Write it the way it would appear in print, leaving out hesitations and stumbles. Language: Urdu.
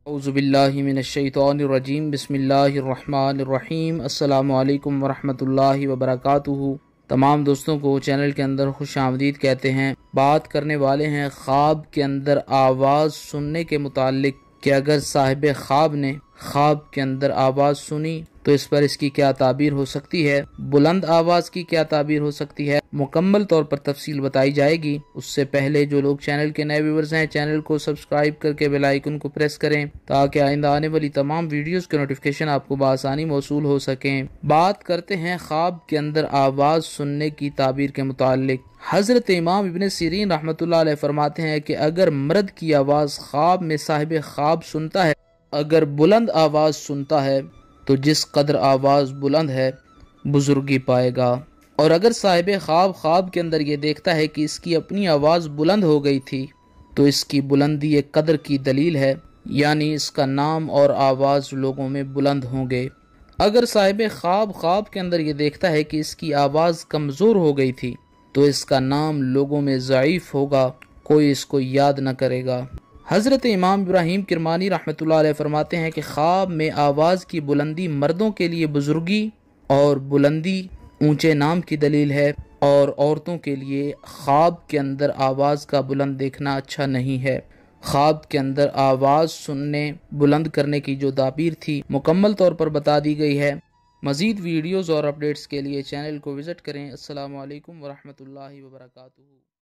اعوذ باللہ من الشیطان الرجیم بسم اللہ الرحمن الرحیم السلام علیکم ورحمۃ اللہ وبرکاتہ۔ تمام دوستوں کو چینل کے اندر خوش آمدید کہتے ہیں۔ بات کرنے والے ہیں خواب کے اندر آواز سننے کے متعلق کہ اگر صاحب خواب نے خواب کے اندر آواز سنی تو اس پر اس کی کیا تعبیر ہو سکتی ہے، بلند آواز کی کیا تعبیر ہو سکتی ہے، مکمل طور پر تفصیل بتائی جائے گی۔ اس سے پہلے جو لوگ چینل کے نئے ویورز ہیں چینل کو سبسکرائب کر کے بیل آئیکن کو پریس کریں تاکہ آئندہ آنے والی تمام ویڈیوز کے نوٹیفیکیشن آپ کو بآسانی موصول ہو سکیں۔ بات کرتے ہیں خواب کے اندر آواز سننے کی تعبیر کے متعلق۔ حضرت امام ابن سیرین رحمۃ اللہ علیہ فرماتے ہیں کہ اگر مرد کی آواز خواب میں صاحب خواب سنتا ہے، اگر بلند آواز سنتا ہے تو جس قدر آواز بلند ہے بزرگی پائے گا، اور اگر صاحب خواب کے اندر یہ دیکھتا ہے کہ اس کی اپنی آواز بلند ہو گئی تھی تو اس کی بلندی ایک قدر کی دلیل ہے، یعنی اس کا نام اور آواز لوگوں میں بلند ہوں گے۔ اگر صاحب خواب کے اندر یہ دیکھتا ہے کہ اس کی آواز کمزور ہو گئی تھی تو اس کا نام لوگوں میں ضعیف ہوگا، کوئی اس کو یاد نہ کرے گا۔ حضرت امام ابراہیم کرمانی رحمۃ اللہ علیہ فرماتے ہیں کہ خواب میں آواز کی بلندی مردوں کے لیے بزرگی اور بلندی اونچے نام کی دلیل ہے، اور عورتوں کے لیے خواب کے اندر آواز کا بلند دیکھنا اچھا نہیں ہے۔ خواب کے اندر آواز سننے بلند کرنے کی جو تعبیر تھی مکمل طور پر بتا دی گئی ہے۔ مزید ویڈیوز اور اپڈیٹس کے لیے چینل کو وزٹ کریں۔ السلام علیکم ورحمۃ اللہ وبرکاتہ۔